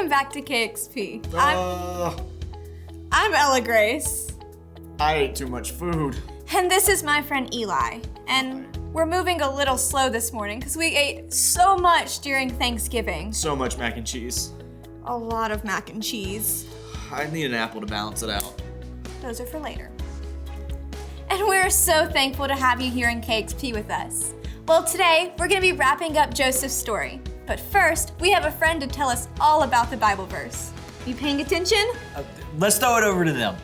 Welcome back to KXP. I'm Ella Grace. I ate too much food. And this is my friend Eli. And we're moving a little slow this morning because we ate so much during Thanksgiving. So much mac and cheese. A lot of mac and cheese. I need an apple to balance it out. Those are for later. And we're so thankful to have you here in KXP with us. Well, today we're going to be wrapping up Joseph's story. But first, we have a friend to tell us all about the Bible verse. You paying attention? Let's throw it over to them.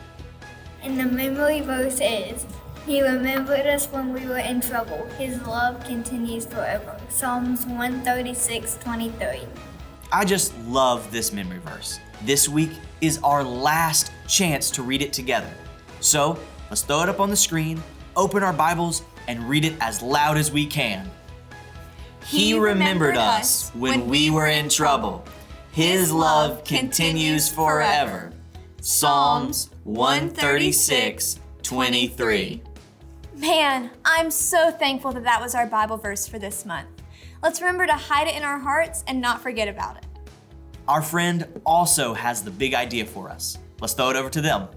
And the memory verse is, He remembered us when we were in trouble. His love continues forever. Psalms 136:23. I just love this memory verse. This week is our last chance to read it together. So let's throw it up on the screen, open our Bibles, and read it as loud as we can. He remembered us when we were in trouble. His love continues forever. Psalms 136:23. Man, I'm so thankful that that was our Bible verse for this month. Let's remember to hide it in our hearts and not forget about it. Our friend also has the big idea for us. Let's throw it over to them.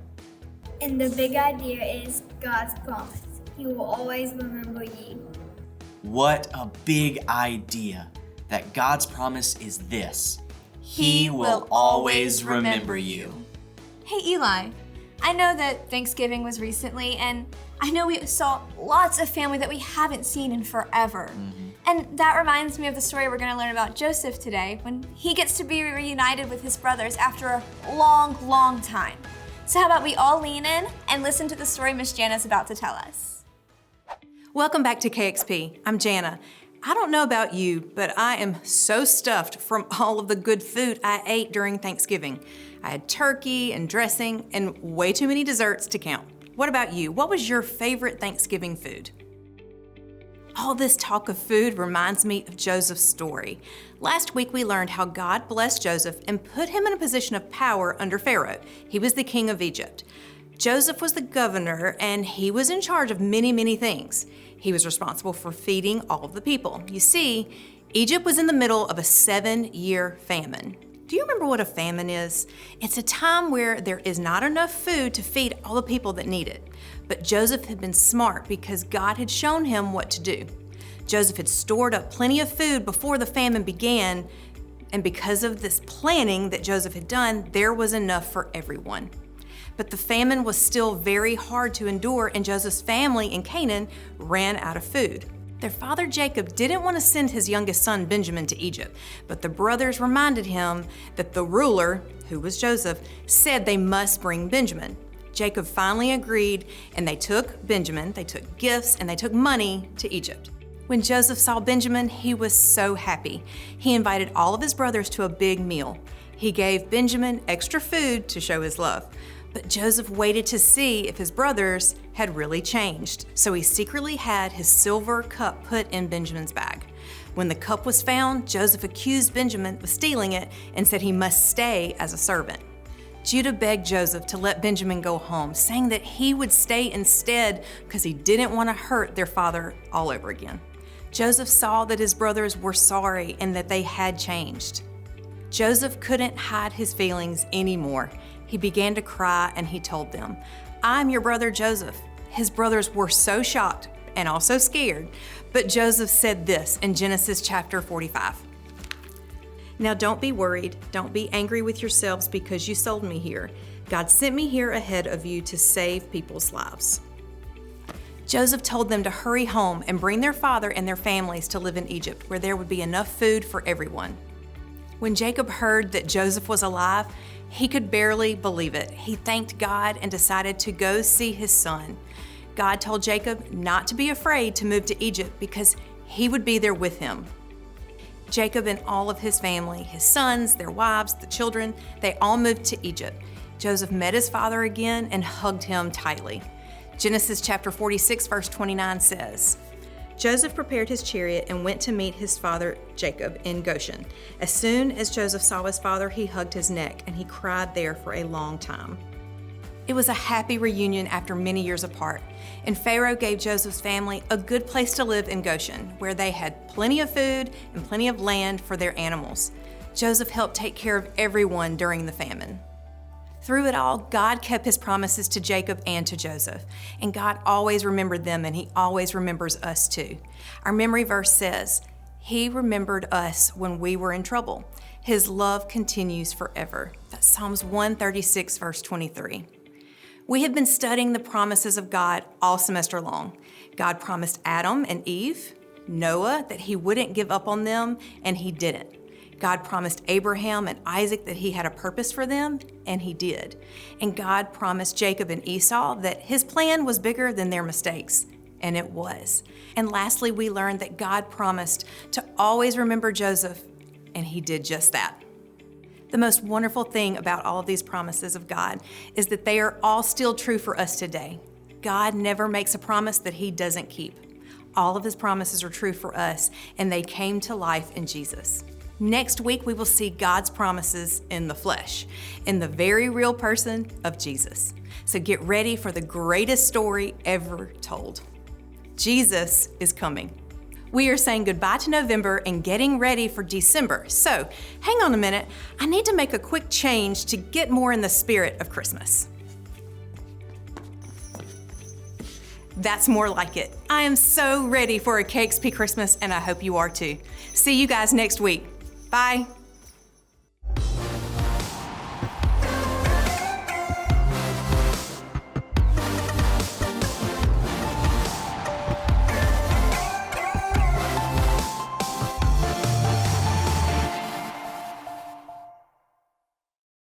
And the big idea is God's promise. He will always remember you. What a big idea that God's promise is this. He will always remember you. Hey Eli, I know that Thanksgiving was recently, and I know we saw lots of family that we haven't seen in forever. And that reminds me of the story we're gonna learn about Joseph today, when he gets to be reunited with his brothers after a long, long time. So how about we all lean in and listen to the story Miss Jana's about to tell us. Welcome back to KXP. I'm Jana. I don't know about you, but I am so stuffed from all of the good food I ate during Thanksgiving. I had turkey and dressing and way too many desserts to count. What about you? What was your favorite Thanksgiving food? All this talk of food reminds me of Joseph's story. Last week we learned how God blessed Joseph and put him in a position of power under Pharaoh. He was the king of Egypt. Joseph was the governor, and he was in charge of many, many things. He was responsible for feeding all of the people. You see, Egypt was in the middle of a 7-year famine. Do you remember what a famine is? It's a time where there is not enough food to feed all the people that need it. But Joseph had been smart because God had shown him what to do. Joseph had stored up plenty of food before the famine began, and because of this planning that Joseph had done, there was enough for everyone. But the famine was still very hard to endure, and Joseph's family in Canaan ran out of food. Their father Jacob didn't want to send his youngest son Benjamin to Egypt, but the brothers reminded him that the ruler, who was Joseph, said they must bring Benjamin. Jacob finally agreed, and they took Benjamin, they took gifts, and they took money to Egypt. When Joseph saw Benjamin, he was so happy. He invited all of his brothers to a big meal. He gave Benjamin extra food to show his love. But Joseph waited to see if his brothers had really changed. So he secretly had his silver cup put in Benjamin's bag. When the cup was found, Joseph accused Benjamin of stealing it and said he must stay as a servant. Judah begged Joseph to let Benjamin go home, saying that he would stay instead because he didn't want to hurt their father all over again. Joseph saw that his brothers were sorry and that they had changed. Joseph couldn't hide his feelings anymore. He began to cry and he told them, "I'm your brother Joseph." His brothers were so shocked and also scared, but Joseph said this in Genesis chapter 45. "Now don't be worried, don't be angry with yourselves because you sold me here. God sent me here ahead of you to save people's lives." Joseph told them to hurry home and bring their father and their families to live in Egypt, where there would be enough food for everyone. When Jacob heard that Joseph was alive, he could barely believe it. He thanked God and decided to go see his son. God told Jacob not to be afraid to move to Egypt because he would be there with him. Jacob and all of his family, his sons, their wives, the children, they all moved to Egypt. Joseph met his father again and hugged him tightly. Genesis chapter 46, verse 29 says, Joseph prepared his chariot and went to meet his father Jacob in Goshen. As soon as Joseph saw his father, he hugged his neck, and he cried there for a long time. It was a happy reunion after many years apart, and Pharaoh gave Joseph's family a good place to live in Goshen, where they had plenty of food and plenty of land for their animals. Joseph helped take care of everyone during the famine. Through it all, God kept his promises to Jacob and to Joseph, and God always remembered them, and he always remembers us too. Our memory verse says, "He remembered us when we were in trouble. His love continues forever." That's Psalms 136, verse 23. We have been studying the promises of God all semester long. God promised Adam and Eve, Noah, that he wouldn't give up on them, and he didn't. God promised Abraham and Isaac that he had a purpose for them, and he did. And God promised Jacob and Esau that his plan was bigger than their mistakes, and it was. And lastly, we learned that God promised to always remember Joseph, and he did just that. The most wonderful thing about all of these promises of God is that they are all still true for us today. God never makes a promise that he doesn't keep. All of his promises are true for us, and they came to life in Jesus. Next week, we will see God's promises in the flesh, in the very real person of Jesus. So get ready for the greatest story ever told. Jesus is coming. We are saying goodbye to November and getting ready for December. So hang on a minute. I need to make a quick change to get more in the spirit of Christmas. That's more like it. I am so ready for a KXP Christmas, and I hope you are too. See you guys next week. Bye.